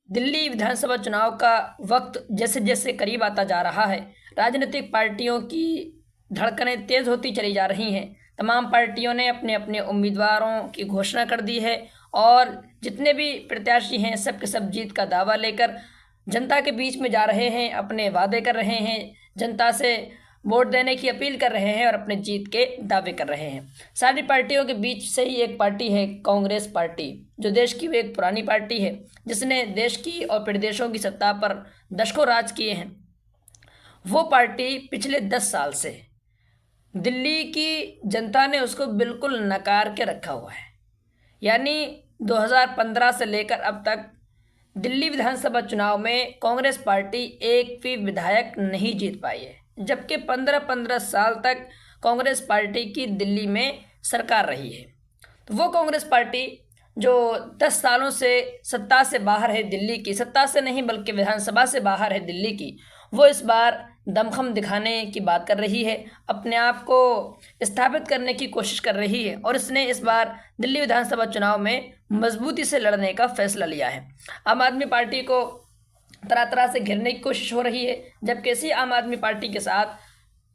दिल्ली विधानसभा चुनाव का वक्त जैसे जैसे करीब आता जा रहा है, राजनीतिक पार्टियों की धड़कनें तेज़ होती चली जा रही हैं। तमाम पार्टियों ने अपने अपने उम्मीदवारों की घोषणा कर दी है और जितने भी प्रत्याशी हैं सब के सब जीत का दावा लेकर जनता के बीच में जा रहे हैं, अपने वादे कर रहे हैं, जनता से वोट देने की अपील कर रहे हैं और अपने जीत के दावे कर रहे हैं। सारी पार्टियों के बीच से ही एक पार्टी है कांग्रेस पार्टी, जो देश की एक पुरानी पार्टी है, जिसने देश की और प्रदेशों की सत्ता पर दशकों राज किए हैं। वो पार्टी पिछले 10 साल से दिल्ली की जनता ने उसको बिल्कुल नकार के रखा हुआ है। यानी 2015 से लेकर अब तक दिल्ली विधानसभा चुनाव में कांग्रेस पार्टी एक भी विधायक नहीं जीत पाई है, जबकि 15-15 साल तक कांग्रेस पार्टी की दिल्ली में सरकार रही है। तो वो कांग्रेस पार्टी जो 10 सालों से सत्ता से बाहर है, दिल्ली की सत्ता से नहीं बल्कि विधानसभा से बाहर है दिल्ली की, वो इस बार दमखम दिखाने की बात कर रही है, अपने आप को स्थापित करने की कोशिश कर रही है और इसने इस बार दिल्ली विधानसभा चुनाव में मजबूती से लड़ने का फैसला लिया है। आम आदमी पार्टी को तरह तरह से घेरने की कोशिश हो रही है, जबकि इसी आम आदमी पार्टी के साथ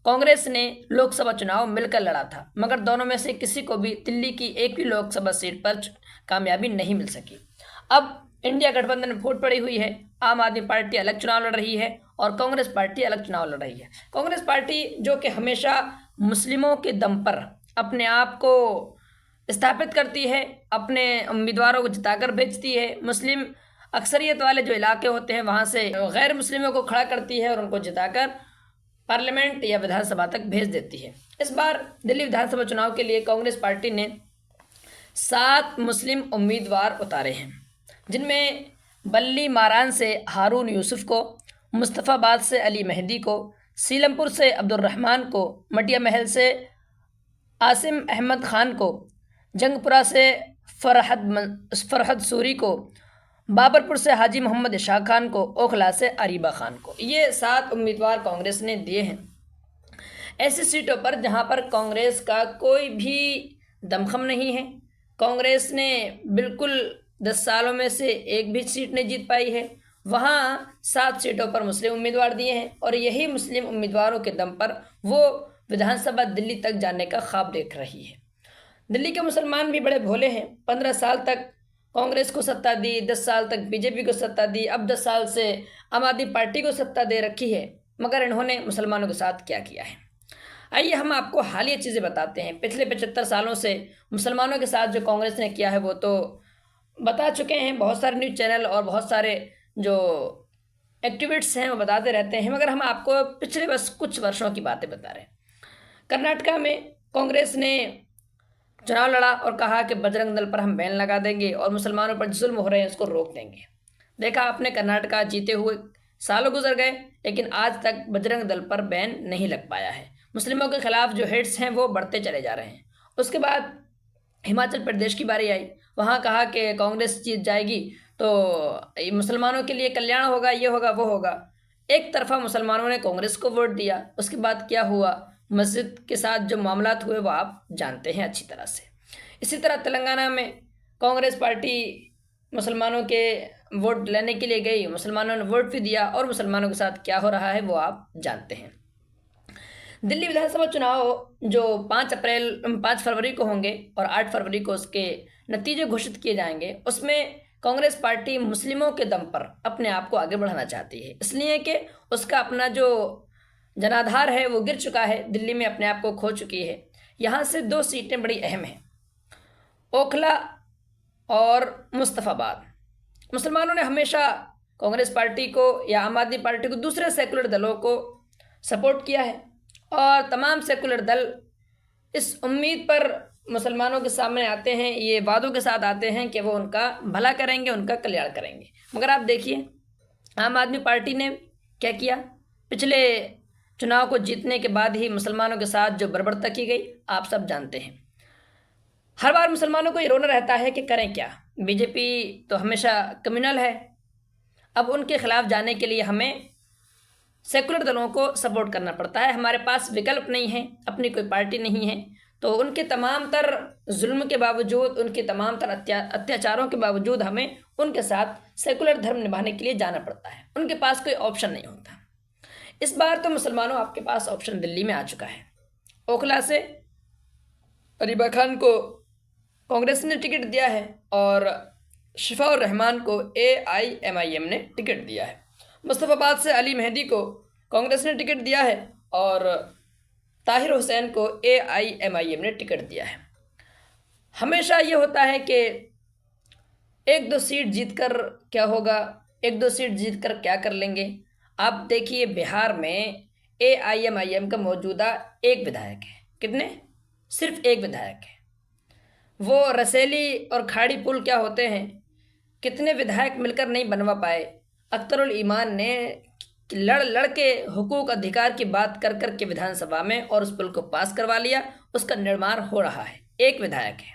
कांग्रेस ने लोकसभा चुनाव मिलकर लड़ा था, मगर दोनों में से किसी को भी दिल्ली की एक भी लोकसभा सीट पर कामयाबी नहीं मिल सकी। अब इंडिया गठबंधन में फूट पड़ी हुई है, आम आदमी पार्टी अलग चुनाव लड़ रही है और कांग्रेस पार्टी अलग चुनाव लड़ रही है। कांग्रेस पार्टी जो कि हमेशा मुस्लिमों के दम पर अपने आप को स्थापित करती है, अपने उम्मीदवारों को जिताकर भेजती है, मुस्लिम अक्सरियत वाले जो इलाके होते हैं वहाँ से गैर मुस्लिमों को खड़ा करती है और उनको जिताकर पार्लियामेंट या विधानसभा तक भेज देती है। इस बार दिल्ली विधानसभा चुनाव के लिए कांग्रेस पार्टी ने 7 मुस्लिम उम्मीदवार उतारे हैं, जिनमें बल्ली मारान से हारून यूसुफ को, मुस्तफ़ाबाद से अली मेहदी को, सीलमपुर से अब्दुर्रहमान को, मटिया महल से आसिम अहमद ख़ान को, जंगपुरा से फरहद सूरी को, बाबरपुर से हाजी मोहम्मद इशाक खान को, ओखला से अरीबा खान को। ये 7 उम्मीदवार कांग्रेस ने दिए हैं ऐसी सीटों पर जहां पर कांग्रेस का कोई भी दमखम नहीं है। कांग्रेस ने बिल्कुल 10 सालों में से एक भी सीट नहीं जीत पाई है। वहाँ 7 सीटों पर मुस्लिम उम्मीदवार दिए हैं और यही मुस्लिम उम्मीदवारों के दम पर वो विधानसभा दिल्ली तक जाने का ख्वाब देख रही है। दिल्ली के मुसलमान भी बड़े भोले हैं। 15 साल तक कांग्रेस को सत्ता दी, 10 साल तक बीजेपी को सत्ता दी, अब 10 साल से आम आदमी पार्टी को सत्ता दे रखी है, मगर इन्होंने मुसलमानों के साथ क्या किया है। आइए हम आपको हालिया चीज़ें बताते हैं। पिछले 75 सालों से मुसलमानों के साथ जो कांग्रेस ने किया है वो तो बता चुके हैं, बहुत सारे न्यूज़ चैनल और बहुत सारे जो एक्टिविस्ट्स हैं वो बताते रहते हैं, मगर हम आपको पिछले बस कुछ वर्षों की बातें बता रहे हैं। कर्नाटका में कांग्रेस ने चुनाव लड़ा और कहा कि बजरंग दल पर हम बैन लगा देंगे और मुसलमानों पर जुल्म हो रहे हैं उसको रोक देंगे। देखा आपने, कर्नाटका जीते हुए सालों गुजर गए, लेकिन आज तक बजरंग दल पर बैन नहीं लग पाया है। मुस्लिमों के खिलाफ जो हेट्स हैं वो बढ़ते चले जा रहे हैं। उसके बाद हिमाचल प्रदेश की बारी आई, वहाँ कहा कि कांग्रेस जीत जाएगी तो मुसलमानों के लिए कल्याण होगा, ये होगा वो होगा। एक तरफा मुसलमानों ने कांग्रेस को वोट दिया, उसके बाद क्या हुआ, मस्जिद के साथ जो मामलात हुए वो आप जानते हैं अच्छी तरह से। इसी तरह तेलंगाना में कांग्रेस पार्टी मुसलमानों के वोट लेने के लिए गई, मुसलमानों ने वोट भी दिया और मुसलमानों के साथ क्या हो रहा है वो आप जानते हैं। दिल्ली विधानसभा चुनाव जो 5 फरवरी को होंगे और 8 फरवरी को उसके नतीजे घोषित किए जाएंगे, उसमें कांग्रेस पार्टी मुस्लिमों के दम पर अपने आप को आगे बढ़ाना चाहती है, इसलिए कि उसका अपना जो जनाधार है वो गिर चुका है, दिल्ली में अपने आप को खो चुकी है। यहाँ से 2 सीटें बड़ी अहम हैं, ओखला और मुस्तफ़ाबाद। मुसलमानों ने हमेशा कांग्रेस पार्टी को या आम आदमी पार्टी को, दूसरे सेकुलर दलों को सपोर्ट किया है और तमाम सेकुलर दल इस उम्मीद पर मुसलमानों के सामने आते हैं, ये वादों के साथ आते हैं कि वो उनका भला करेंगे, उनका कल्याण करेंगे। मगर आप देखिए आम आदमी पार्टी ने क्या किया। पिछले चुनाव को जीतने के बाद ही मुसलमानों के साथ जो बर्बरता की गई आप सब जानते हैं। हर बार मुसलमानों को ये रोना रहता है कि करें क्या, बीजेपी तो हमेशा कम्युनल है। अब उनके खिलाफ जाने के लिए हमें सेकुलर दलों को सपोर्ट करना पड़ता है, हमारे पास विकल्प नहीं है, अपनी कोई पार्टी नहीं है, तो उनके तमाम तर जुल्म के बावजूद, उनके तमाम तर अत्याचारों के बावजूद हमें उनके साथ सेकुलर धर्म निभाने के लिए जाना पड़ता है। उनके पास कोई ऑप्शन नहीं होता। इस बार तो मुसलमानों आपके पास ऑप्शन दिल्ली में आ चुका है। ओखला से अरीबा खान को कांग्रेस ने टिकट दिया है और शिफाउर रहमान को AIMIM ने टिकट दिया है। मुस्तफ़ाबाद से अली मेहदी को कांग्रेस ने टिकट दिया है और ताहिर हुसैन को AIMIM ने टिकट दिया है। हमेशा ये होता है कि एक दो सीट जीतकर क्या होगा, एक दो सीट जीतकर क्या कर लेंगे। आप देखिए बिहार में AIMIM का मौजूदा एक विधायक है। कितने? सिर्फ एक विधायक है। वो रसेली और खाड़ी पुल क्या होते हैं, कितने विधायक मिलकर नहीं बनवा पाए। अख्तरुल ईमान ने लड़ के हुकूक अधिकार की बात कर कर के विधानसभा में और उस पुल को पास करवा लिया। उसका निर्माण हो रहा है, एक विधायक है।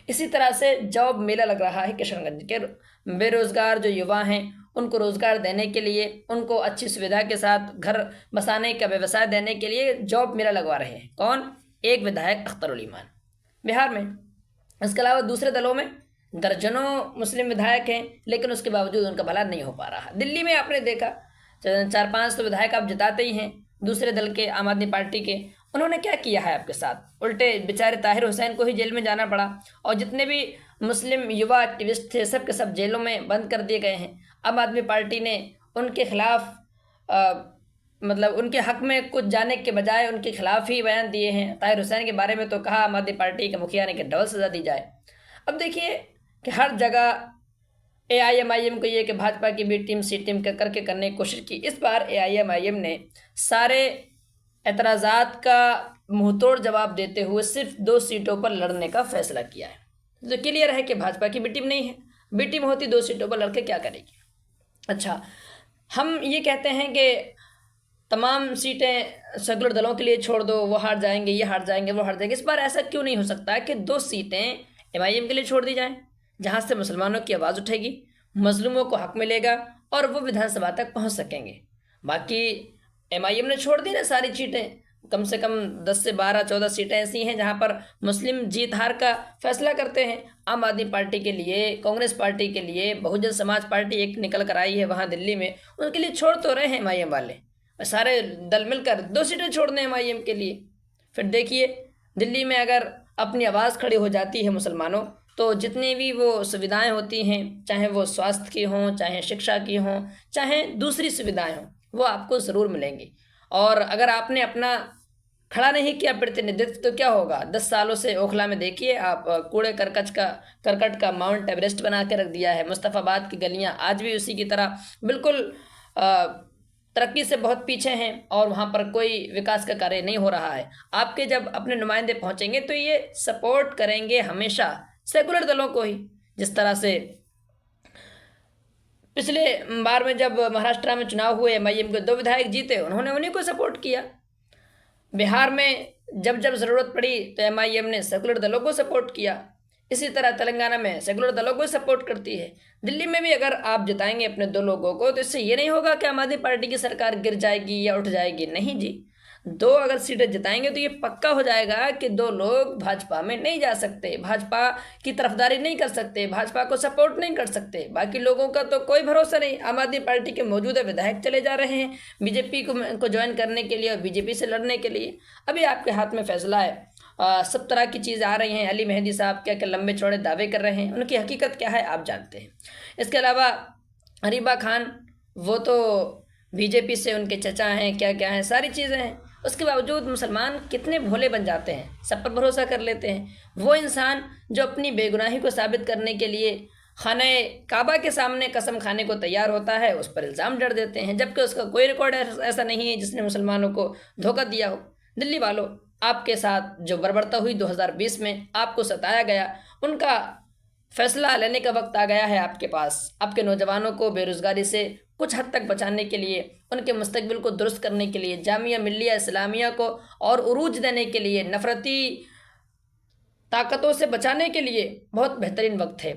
इसी तरह से जॉब मेला लग रहा है किशनगंज के बेरोजगार जो युवा हैं उनको रोजगार देने के लिए, उनको अच्छी सुविधा के साथ घर बसाने का व्यवसाय देने के लिए जॉब मेला लगवा रहे हैं। कौन? एक विधायक अख्तरुल ईमान बिहार में। इसके अलावा दूसरे दलों में दर्जनों मुस्लिम विधायक हैं, लेकिन उसके बावजूद उनका भला नहीं हो पा रहा। दिल्ली में आपने देखा 4-5 तो विधायक आप जिताते ही हैं दूसरे दल के, आम आदमी पार्टी के। उन्होंने क्या किया है आपके साथ? उल्टे बेचारे ताहिर हुसैन को ही जेल में जाना पड़ा और जितने भी मुस्लिम युवा एक्टिविस्ट थे सब के सब जेलों में बंद कर दिए गए हैं। आम आदमी पार्टी ने उनके खिलाफ मतलब उनके हक में कुछ जाने के बजाय उनके खिलाफ ही बयान दिए हैं। ताहिर हुसैन के बारे में तो कहा आम आदमी पार्टी के मुखिया ने कि डबल सज़ा दी जाए। अब देखिए कि हर जगह AIMIM को ये कि भाजपा की बी टीम सी टीम करके करने की कोशिश की। इस बार AIMIM ने सारे एतराज़ात का मुंहतोड़ जवाब देते हुए सिर्फ 2 सीटों पर लड़ने का फैसला किया है। तो क्लियर है कि भाजपा की बी टीम नहीं है। बी टीम होती 2 सीटों पर लड़के क्या करेगी। अच्छा, हम ये कहते हैं कि तमाम सीटें सेकुलर दलों के लिए छोड़ दो, वो हार जाएंगे, ये हार जाएंगे, वो हार जाएंगे। इस बार ऐसा क्यों नहीं हो सकता कि 2 सीटें MIM के लिए छोड़ दी जाएं, जहां से मुसलमानों की आवाज़ उठेगी, मजलूमों को हक मिलेगा और वो विधानसभा तक पहुंच सकेंगे। बाकी MIM ने छोड़ दी ना सारी सीटें, कम से कम 10 से 12-14 सीटें ऐसी हैं जहां पर मुस्लिम जीत हार का फैसला करते हैं। आम आदमी पार्टी के लिए, कांग्रेस पार्टी के लिए, बहुजन समाज पार्टी एक निकल कर आई है वहाँ दिल्ली में, उनके लिए छोड़ तो रहे हैं MIM वाले। सारे दल मिलकर 2 सीटें छोड़ दें MIM के लिए। फिर देखिए दिल्ली में अगर अपनी आवाज़ खड़ी हो जाती है मुसलमानों, तो जितनी भी वो सुविधाएं होती हैं, चाहे वो स्वास्थ्य की हों, चाहे शिक्षा की हों, चाहे दूसरी सुविधाएं हों, वो आपको ज़रूर मिलेंगी। और अगर आपने अपना खड़ा नहीं किया प्रतिनिधित्व तो क्या होगा। 10 सालों से ओखला में देखिए आप, कूड़े करकट का माउंट एवरेस्ट बना के रख दिया है। मुस्तफ़ाबाद की गलियाँ आज भी उसी की तरह बिल्कुल तरक्की से बहुत पीछे हैं और वहाँ पर कोई विकास का कार्य नहीं हो रहा है। आपके जब अपने नुमाइंदे पहुँचेंगे तो ये सपोर्ट करेंगे हमेशा सेकुलर दलों को ही। जिस तरह से पिछले बार में जब महाराष्ट्र में चुनाव हुए MIM के 2 विधायक जीते, उन्होंने उन्हीं को सपोर्ट किया। बिहार में जब ज़रूरत पड़ी तो MIM ने सेकुलर दलों को सपोर्ट किया। इसी तरह तेलंगाना में सेकुलर दलों को सपोर्ट करती है। दिल्ली में भी अगर आप जिताएंगे अपने 2 लोगों को तो इससे ये नहीं होगा कि आम आदमी पार्टी की सरकार गिर जाएगी या उठ जाएगी। नहीं जी, 2 अगर सीटें जिताएंगे तो ये पक्का हो जाएगा कि 2 लोग भाजपा में नहीं जा सकते, भाजपा की तरफदारी नहीं कर सकते, भाजपा को सपोर्ट नहीं कर सकते। बाकी लोगों का तो कोई भरोसा नहीं। आम आदमी पार्टी के मौजूदा विधायक चले जा रहे हैं बीजेपी को ज्वाइन करने के लिए और बीजेपी से लड़ने के लिए। अभी आपके हाथ में फैसला है। सब तरह की चीज़ आ रही हैं। अली मेहदी साहब क्या क्या लंबे चौड़े दावे कर रहे हैं, उनकी हकीकत क्या है आप जानते हैं। इसके अलावा अरीबा खान, वो तो बीजेपी से उनके चचा हैं, क्या क्या हैं, सारी चीज़ें हैं। उसके बावजूद मुसलमान कितने भोले बन जाते हैं, सब पर भरोसा कर लेते हैं। वो इंसान जो अपनी बेगुनाही को साबित करने के लिए खाने काबा के सामने कसम खाने को तैयार होता है, उस पर इल्ज़ाम जड़ देते हैं, जबकि उसका कोई रिकॉर्ड ऐसा नहीं है जिसने मुसलमानों को धोखा दिया हो। दिल्ली वालों, आपके साथ जो बर्बरता हुई 2020 में, आपको सताया गया, उनका फैसला लेने का वक्त आ गया है आपके पास। आपके नौजवानों को बेरोज़गारी से कुछ हद तक बचाने के लिए, उनके मुस्तकबिल को दुरुस्त करने के लिए, जामिया मिल्लिया इस्लामिया को और उरूज देने के लिए, नफ़रती ताकतों से बचाने के लिए बहुत बेहतरीन वक्त है।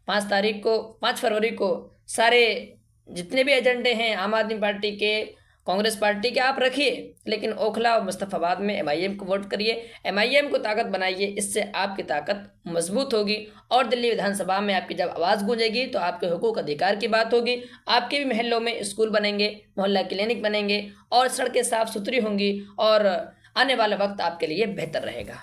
5 फरवरी को सारे जितने भी एजेंडे हैं आम आदमी पार्टी के, कांग्रेस पार्टी के आप रखिए, लेकिन ओखला और मुस्तफाबाद में एमआईएम को वोट करिए, एमआईएम को ताकत बनाइए। इससे आपकी ताकत मजबूत होगी और दिल्ली विधानसभा में आपकी जब आवाज़ गूंजेगी तो आपके हुकूक अधिकार की बात होगी। आपके भी महलों में स्कूल बनेंगे, मोहल्ला क्लिनिक बनेंगे और सड़कें साफ सुथरी होंगी और आने वाला वक्त आपके लिए बेहतर रहेगा।